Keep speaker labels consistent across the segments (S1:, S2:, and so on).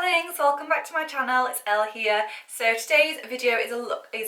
S1: darlings, welcome back to my channel. It's Elle here. So today's video is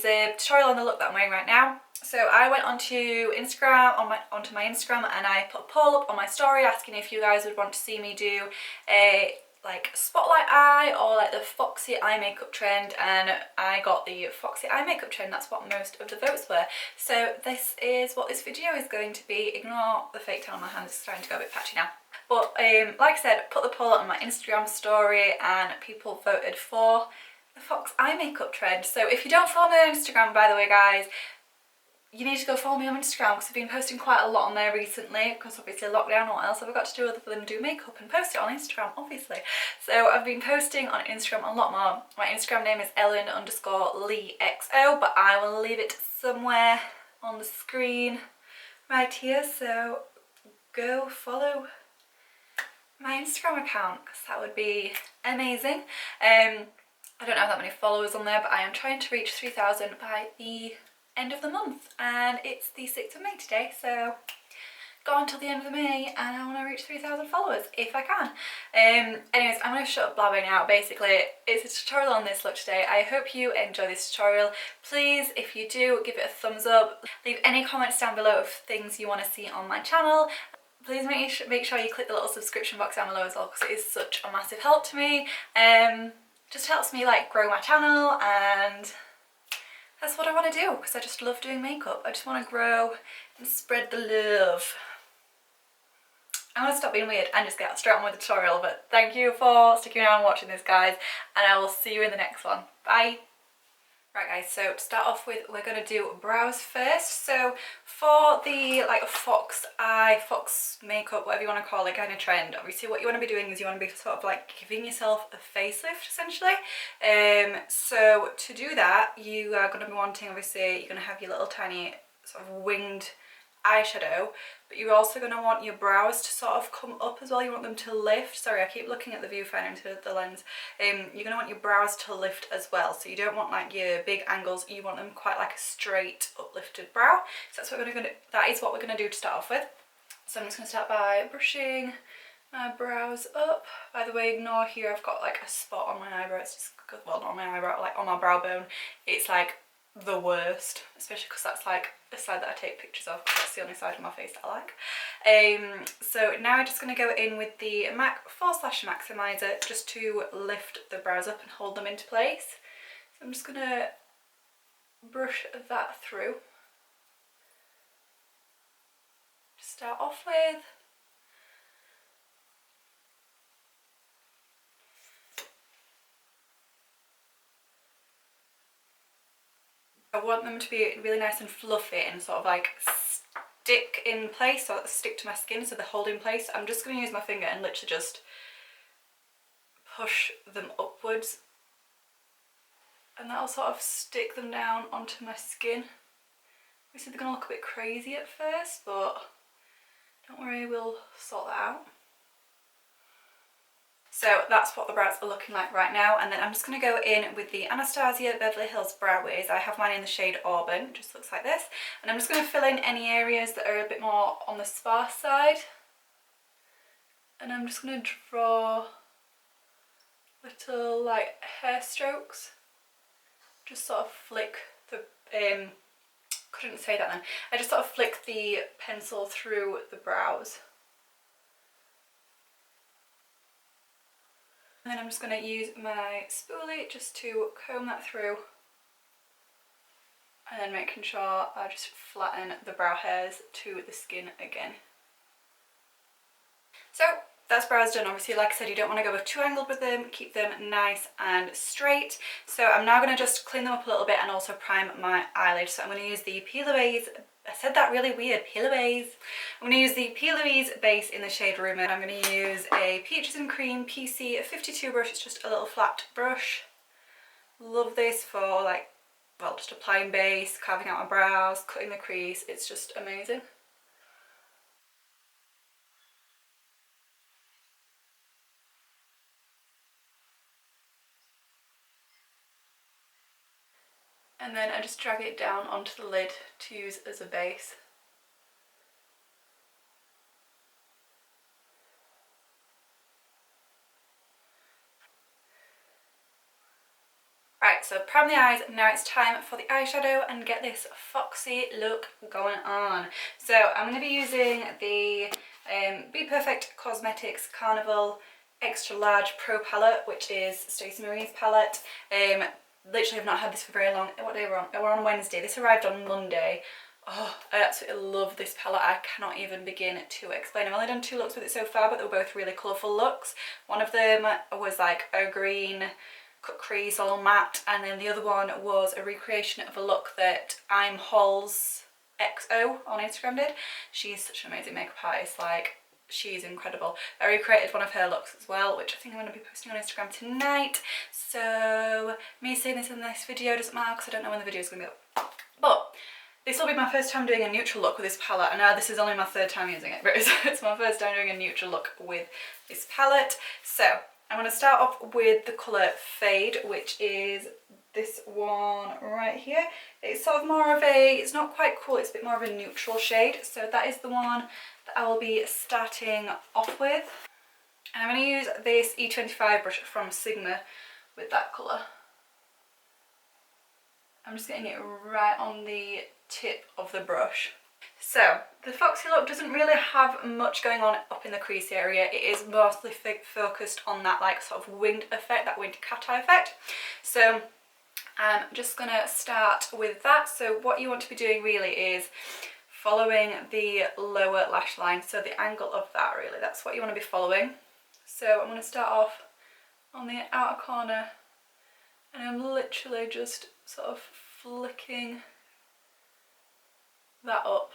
S1: a tutorial on the look that I'm wearing right now. So I went onto Instagram, onto my Instagram, and I put a poll up on my story asking if you guys would want to see me do a like spotlight eye or like the Foxy eye makeup trend, and I got the Foxy eye makeup trend. That's what most of the votes were. So this is what this video is going to be. Ignore the fake tan on my hand, it's starting to go a bit patchy now. But like I said, put the poll on my Instagram story and people voted for the Fox eye makeup trend. So if you don't follow me on Instagram, by the way guys, you need to go follow me on Instagram because I've been posting quite a lot on there recently because obviously lockdown, what else have I got to do other than do makeup and post it on Instagram obviously. So I've been posting on Instagram a lot more. My Instagram name is Ellen_LeeXO, but I will leave it somewhere on the screen right here, so go follow my Instagram account because that would be amazing. I don't have that many followers on there, but I am trying to reach 3,000 by the end of the month, and it's the 6th of May today, so got until the end of May and I want to reach 3,000 followers if I can. Anyways, I'm going to shut up blabbering now. Basically, it's a tutorial on this look today. I hope you enjoy this tutorial. Please, if you do, give it a thumbs up. Leave any comments down below of things you want to see on my channel. Please make sure you click the little subscription box down below as well because it is such a massive help to me. Just helps me like grow my channel, and that's what I want to do because I just love doing makeup. I just want to grow and spread the love. I'm going to stop being weird and just get straight on with the tutorial, but thank you for sticking around and watching this guys, and I will see you in the next one. Bye! Right guys, so to start off with, we're going to do brows first. So for the like fox eye, fox makeup, whatever you want to call it, kind of trend, obviously what you want to be doing is you want to be sort of like giving yourself a facelift essentially. So to do that, you are going to be wanting, obviously, you're going to have your little tiny sort of winged eyeshadow, but you're also going to want your brows to sort of come up as well. You want them to lift. Sorry, I keep looking at the viewfinder into the lens. You're going to want your brows to lift as well, so you don't want like your big angles, you want them quite like a straight uplifted brow. So that's what we're going to, that is what we're going to do to start off with. So I'm just going to start by brushing my brows up. By the way, ignore here, I've got like a spot on my eyebrow. It's just, well, not on my eyebrow, like on my brow bone. It's like the worst, especially because that's like the side that I take pictures of, because that's the only side of my face that I like. So now I'm just going to go in with the MAC 4-Lash Maximizer just to lift the brows up and hold them into place. So I'm just going to brush that through. To start off with. I want them to be really nice and fluffy and sort of like stick in place, so that stick to my skin, so they hold in place. I'm just going to use my finger and literally just push them upwards, and that'll sort of stick them down onto my skin. Obviously they're going to look a bit crazy at first, but don't worry, we'll sort that out. So that's what the brows are looking like right now, and then I'm just going to go in with the Anastasia Beverly Hills Brow Wiz. I have mine in the shade Auburn, it just looks like this, and I'm just going to fill in any areas that are a bit more on the sparse side, and I'm just going to draw little like hair strokes, just sort of flick the, couldn't say that then, I just sort of flick the pencil through the brows. And then I'm just going to use my spoolie just to comb that through, and then making sure I just flatten the brow hairs to the skin again. So that's brows done. Obviously, like I said, you don't want to go too angled with them, keep them nice and straight. So I'm now going to just clean them up a little bit and also prime my eyelid. So I'm going to use the P. Louise, I said that really weird, P. Louise. I'm going to use the P. Louise base in the shade Rumour. I'm going to use a Peaches and Cream PC 52 brush. It's just a little flat brush. Love this for like, well, just applying base, carving out my brows, cutting the crease. It's just amazing. And then I just drag it down onto the lid to use as a base. Right, so prime the eyes, now it's time for the eyeshadow and get this foxy look going on. So I'm going to be using the Be Perfect Cosmetics Carnival Extra Large Pro Palette, which is Stacey Marie's palette. Literally have not had this for very long. What day we're on? We're on Wednesday. This arrived on Monday. Oh, I absolutely love this palette. I cannot even begin to explain. I've only done 2 looks with it so far, but they were both really colourful looks. One of them was like a green cut crease all matte, and then the other one was a recreation of a look that I'm Halls XO on Instagram did. She's such an amazing makeup artist, like she's incredible. I recreated one of her looks as well, which I think I'm going to be posting on Instagram tonight. So me saying this in this video doesn't matter because I don't know when the video is going to be up. But this will be my first time doing a neutral look with this palette, and now this is only my 3rd time using it, but it's my first time doing a neutral look with this palette. So I'm going to start off with the colour Fade, which is this one right here. It's sort of more of a, it's not quite cool, it's a bit more of a neutral shade. So that is the one that I will be starting off with. And I'm going to use this E25 brush from Sigma with that colour. I'm just getting it right on the tip of the brush. So the Foxy look doesn't really have much going on up in the crease area. It is mostly focused on that like sort of winged effect, that winged cat eye effect. So I'm just going to start with that. So what you want to be doing really is following the lower lash line, so the angle of that really, that's what you want to be following. So I'm going to start off on the outer corner and I'm literally just sort of flicking that up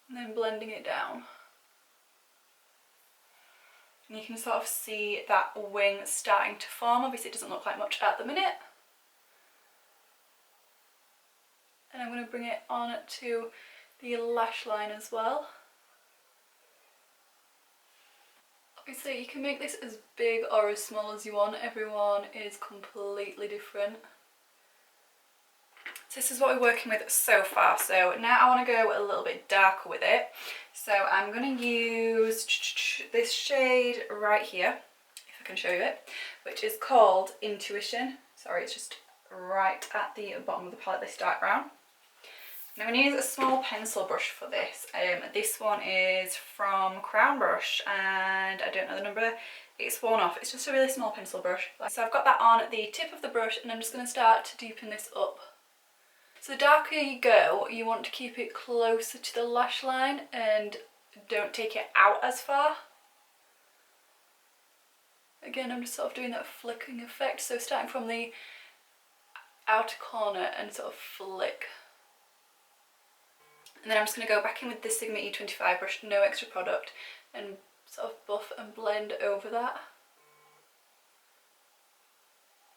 S1: and then blending it down. And you can sort of see that wing starting to form. Obviously it doesn't look like much at the minute. And I'm going to bring it on to the lash line as well. Obviously you can make this as big or as small as you want. Everyone is completely different. So this is what we're working with so far. So now I want to go a little bit darker with it. So I'm going to use this shade right here, if I can show you it, which is called Intuition. Sorry, it's just right at the bottom of the palette, this dark brown. And I'm going to use a small pencil brush for this. This one is from Crown Brush and I don't know the number. It's worn off. It's just a really small pencil brush. So I've got that on the tip of the brush and I'm just going to start to deepen this up. So the darker you go, you want to keep it closer to the lash line and don't take it out as far. Again, I'm just sort of doing that flickering effect, so starting from the outer corner and sort of flick. And then I'm just going to go back in with the Sigma E25 brush, no extra product, and sort of buff and blend over that.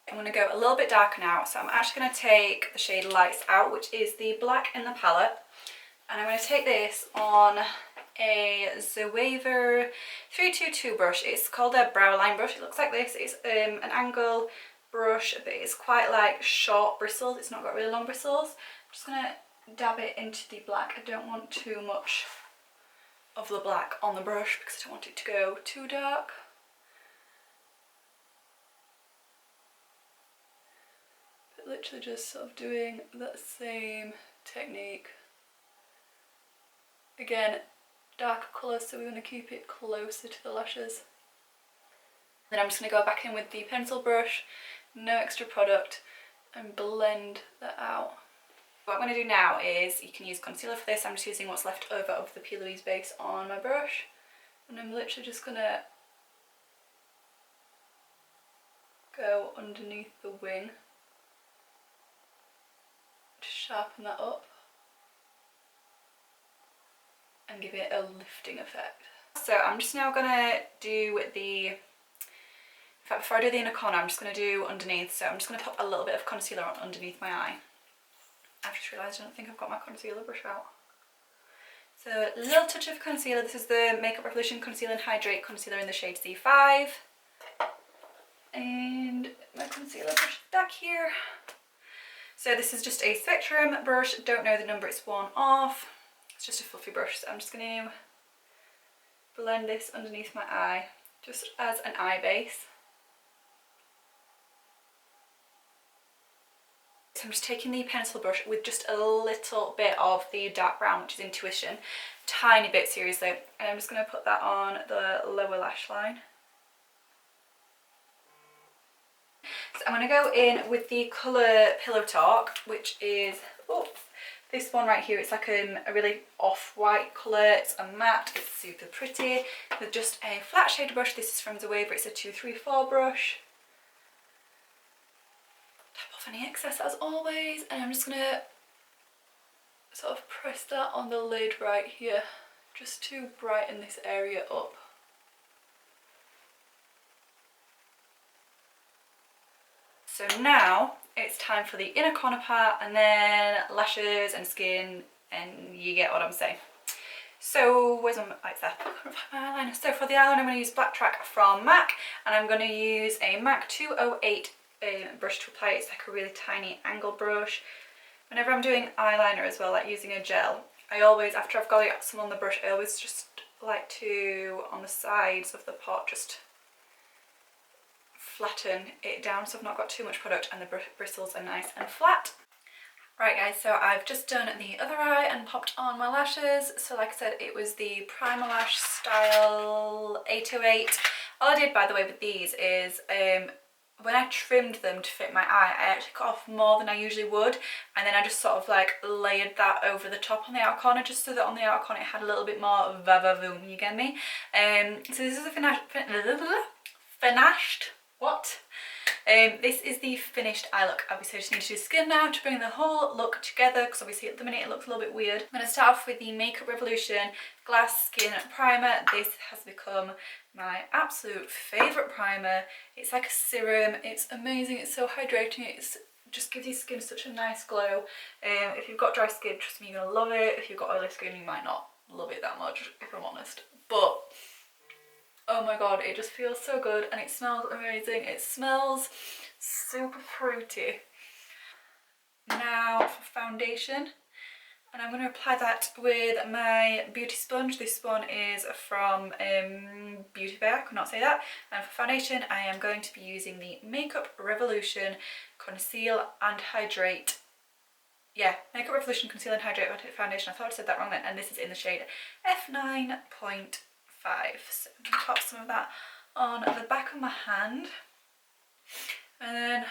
S1: I'm going to go a little bit darker now, so I'm actually going to take the shade Lights Out, which is the black in the palette, and I'm going to take this on a Zoever 322 brush. It's called a brow line brush. It looks like this. It's an angle brush, but it's quite like short bristles. It's not got really long bristles. I'm just going to dab it into the black. I don't want too much of the black on the brush because I don't want it to go too dark. Literally just sort of doing that same technique. Again, darker colour, so we're going to keep it closer to the lashes. Then I'm just going to go back in with the pencil brush, no extra product, and blend that out. What I'm going to do now is, you can use concealer for this. I'm just using what's left over of the P. Louise base on my brush, and I'm literally just going to go underneath the wing. Sharpen that up and give it a lifting effect. So I'm just now going to do the, in fact before I do the inner corner I'm just going to do underneath, so I'm just going to pop a little bit of concealer on underneath my eye. I've just realised I don't think I've got my concealer brush out. So a little touch of concealer. This is the Makeup Revolution Conceal and Hydrate Concealer in the shade C5. And my concealer brush back here. So this is just a Spectrum brush, don't know the number, it's worn off. It's just a fluffy brush, so I'm just going to blend this underneath my eye, just as an eye base. So I'm just taking the pencil brush with just a little bit of the dark brown, which is Intuition, tiny bit seriously, and I'm just going to put that on the lower lash line. So I'm going to go in with the colour Pillow Talk, which is this one right here. It's like a really off-white colour. It's a matte. It's super pretty with just a flat shader brush. This is from the Waver. It's a 234 brush. Tap off any excess as always, and I'm just going to sort of press that on the lid right here just to brighten this area up. So now it's time for the inner corner part, and then lashes and skin, and you get what I'm saying. So where's my eyeliner? So for the eyeliner I'm going to use Black Track from MAC, and I'm going to use a MAC 208 brush to apply it. It's like a really tiny angle brush. Whenever I'm doing eyeliner as well, like using a gel, I always, after I've got some on the brush, I always just like to, on the sides of the pot, just flatten it down so I've not got too much product and the bristles are nice and flat. Right guys, so I've just done the other eye and popped on my lashes. So like I said, it was the Primer Lash Style 808. All I did, by the way, with these is when I trimmed them to fit my eye, I actually cut off more than I usually would, and then I just sort of like layered that over the top on the outer corner, just so that on the outer corner it had a little bit more va-va-voom, you get me? So this is a this is the finished eye look. Obviously I just need to do skin now to bring the whole look together, because obviously at the minute it looks a little bit weird. I'm going to start off with the Makeup Revolution Glass Skin Primer. This has become my absolute favourite primer. It's like a serum, it's amazing, it's so hydrating, it's just gives your skin such a nice glow. If you've got dry skin, trust me, you're going to love it. If you've got oily skin, you might not love it that much, if I'm honest. But oh my god, it just feels so good and it smells amazing. It smells super fruity. Now for foundation, and I'm going to apply that with my beauty sponge. This one is from Beauty Bay, I could not say that. And for foundation, I am going to be using the Makeup Revolution Conceal and Hydrate. Yeah, Makeup Revolution Conceal and Hydrate Foundation. I thought I said that wrong then. And this is in the shade F9.5. So I'm going to pop some of that on the back of my hand. And then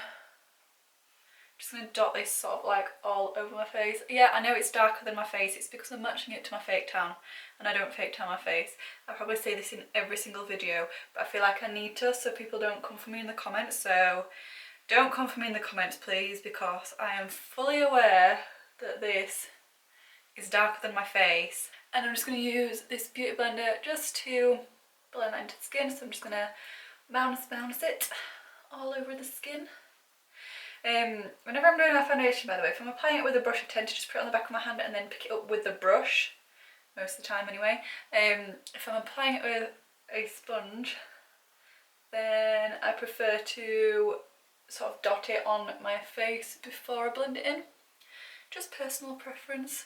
S1: just going to dot this sort of like all over my face. Yeah, I know it's darker than my face. It's because I'm matching it to my fake tan, and I don't fake tan my face. I probably say this in every single video, but I feel like I need to, so people don't come for me in the comments. So don't come for me in the comments, please, because I am fully aware that this is darker than my face. And I'm just going to use this beauty blender just to blend that into the skin. So I'm just going to bounce it all over the skin. Whenever I'm doing my foundation, by the way, if I'm applying it with a brush, I tend to just put it on the back of my hand and then pick it up with the brush, most of the time anyway. If I'm applying it with a sponge, then I prefer to sort of dot it on my face before I blend it in. Just personal preference.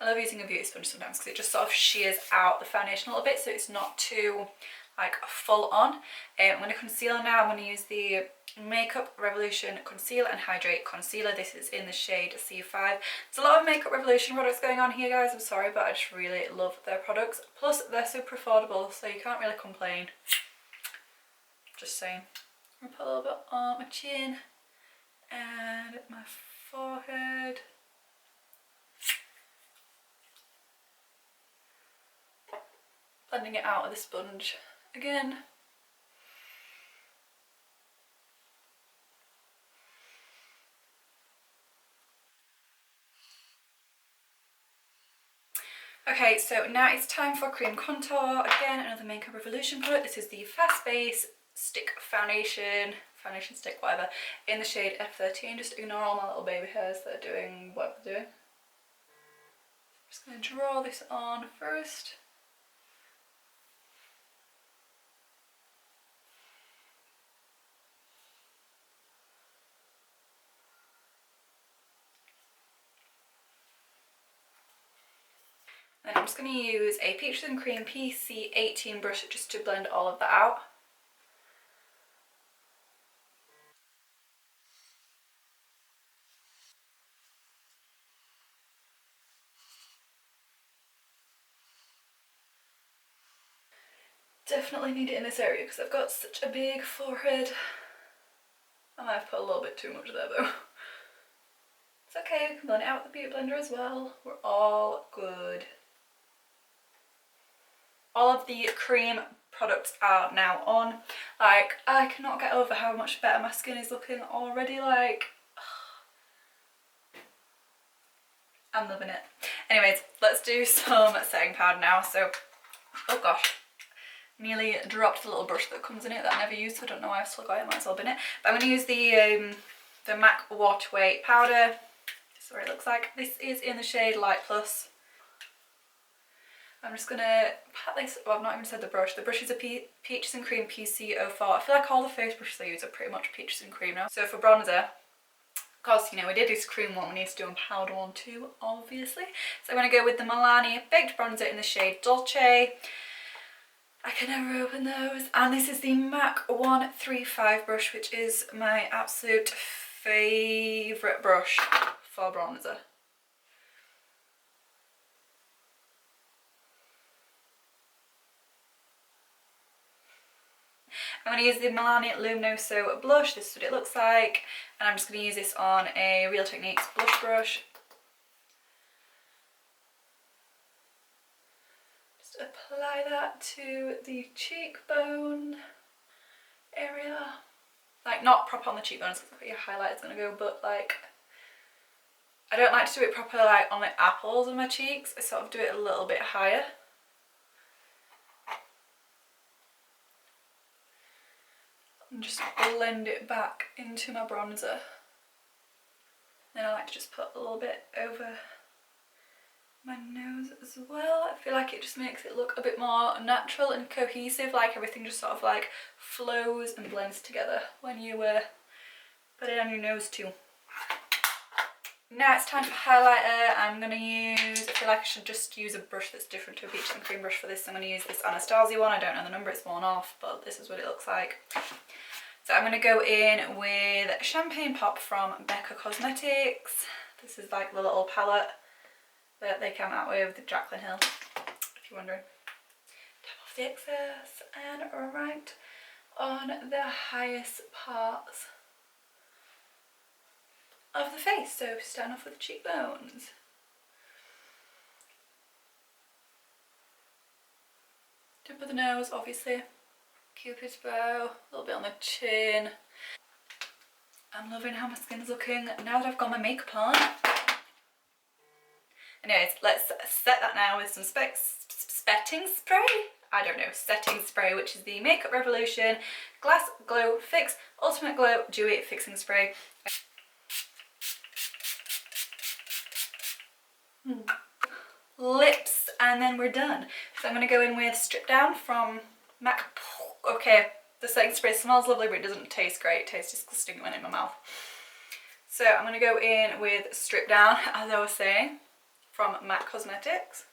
S1: I love using a beauty sponge sometimes because it just sort of shears out the foundation a little bit, so it's not too like full on. I'm going to conceal now. I'm going to use the Makeup Revolution Conceal and Hydrate Concealer. This is in the shade C5. There's a lot of Makeup Revolution products going on here, guys. I'm sorry, but I just really love their products. Plus, they're super affordable, so you can't really complain. Just saying. I'm going to put a little bit on my chin and my forehead. Blending it out with a sponge again. Okay, so now it's time for cream contour. Again, another Makeup Revolution product. This is the Fast Base Stick Foundation stick, whatever, in the shade F13. Just ignore all my little baby hairs that are doing what they're doing. I'm just going to draw this on first. Then I'm just going to use a Peaches and Cream PC18 brush just to blend all of that out. Definitely need it in this area because I've got such a big forehead. I might have put a little bit too much there though. It's okay, we can blend it out with the beauty blender as well. We're all good. All of the cream products are now on. Like, I cannot get over how much better my skin is looking already. Like, I'm loving it. Anyways, let's do some setting powder now. So, oh gosh, nearly dropped the little brush that comes in it that I never use, so I don't know why I've still got it. Might as well bin it. But I'm going to use the MAC Waterweight powder. This is what it looks like. This is in the shade Light Plus. I'm just going to pat this, well, I've not even said the brush. The brush is a Peaches and Cream PC04. I feel like all the face brushes I use are pretty much Peaches and Cream now. So for bronzer, because, you know, we did this cream one, we need to do a powder one too, obviously. So I'm going to go with the Milani Baked Bronzer in the shade Dolce. I can never open those. And this is the MAC 135 brush, which is my absolute favourite brush for bronzer. I'm going to use the Milani Luminoso blush. This is what it looks like. And I'm just going to use this on a Real Techniques blush brush. Just apply that to the cheekbone area. Like, not proper on the cheekbones because that's where your highlight is going to go, but like, I don't like to do it proper like on the apples of my cheeks. I sort of do it a little bit higher. And just blend it back into my bronzer. Then I like to just put a little bit over my nose as well. I feel like it just makes it look a bit more natural and cohesive, like everything just sort of like flows and blends together when you put it on your nose too. Now it's time for highlighter. I'm going to use, I feel like I should just use a brush that's different to a Peach and Cream brush for this. I'm going to use this Anastasia one. I don't know the number, it's worn off, but this is what it looks like. So I'm going to go in with Champagne Pop from Becca Cosmetics. This is like the little palette that they came out with, the Jaclyn Hill, if you're wondering. Tap off the excess and right on the highest parts of the face. So starting off with the cheekbones. Tip of the nose, obviously. Cupid's bow, a little bit on the chin. I'm loving how my skin's looking now that I've got my makeup on. Anyways, let's set that now with some setting spray. I don't know, setting spray, which is the Makeup Revolution Glass Glow Fix Ultimate Glow Dewy Fixing Spray. Lips, and then we're done. So I'm going to go in with Strip Down from MAC. Okay, the setting spray smells lovely, but it doesn't taste great. It tastes disgusting when in my mouth. So I'm going to go in with Strip Down, as I was saying, from MAC Cosmetics.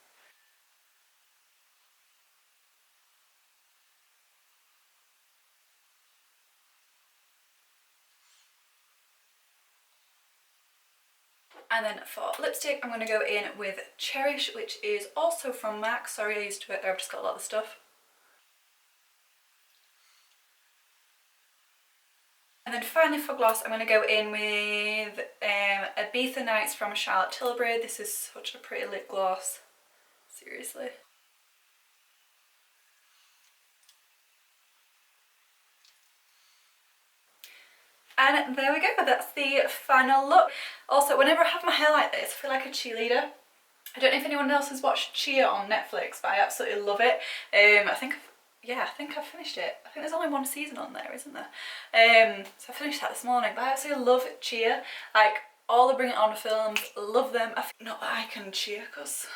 S1: And then for lipstick, I'm going to go in with Cherish, which is also from MAC. Sorry, I used to it there, I've just got a lot of stuff. And then finally for gloss, I'm going to go in with Ibiza Nights from Charlotte Tilbury. This is such a pretty lip gloss. Seriously. And there we go, that's the final look. Also, whenever I have my hair like this, I feel like a cheerleader. I don't know if anyone else has watched Cheer on Netflix, but I absolutely love it. I think I've finished it. I think there's only one season on there, isn't there? So I finished that this morning, but I absolutely love Cheer. Like, all the Bring It On films, love them. Not that I can cheer, because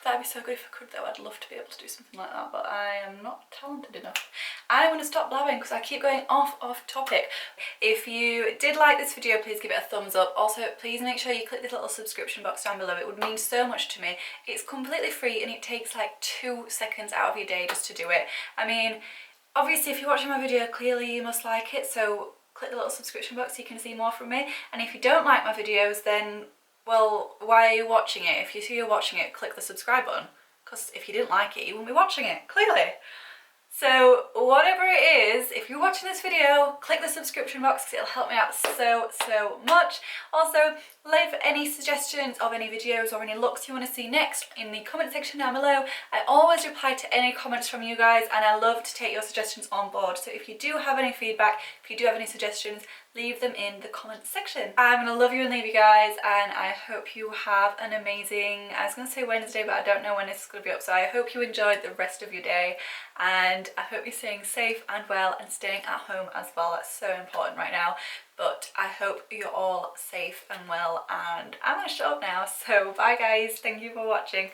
S1: that'd be so good if I could though. I'd love to be able to do something like that, but I am not talented enough. I'm going to stop blabbing because I keep going off topic. If you did like this video, please give it a thumbs up. Also, please make sure you click this little subscription box down below. It would mean so much to me. It's completely free and it takes like 2 seconds out of your day just to do it. I mean, obviously if you're watching my video, clearly you must like it, so click the little subscription box so you can see more from me. And if you don't like my videos, then, well, why are you watching it? If you see you're watching it, click the subscribe button, because if you didn't like it, you wouldn't be watching it, clearly. So whatever it is, if you're watching this video, click the subscription box because it'll help me out so much. Also, leave any suggestions of any videos or any looks you want to see next in the comment section down below. I always reply to any comments from you guys, and I love to take your suggestions on board. So if you do have any feedback, if you do have any suggestions, leave them in the comment section. I'm gonna love you and leave you guys, and I hope you have an amazing, I was gonna say Wednesday, but I don't know when this is gonna be up, so I hope you enjoyed the rest of your day, and I hope you're staying safe and well and staying at home as well. That's so important right now. But I hope you're all safe and well, and I'm gonna shut up now. So bye guys, thank you for watching.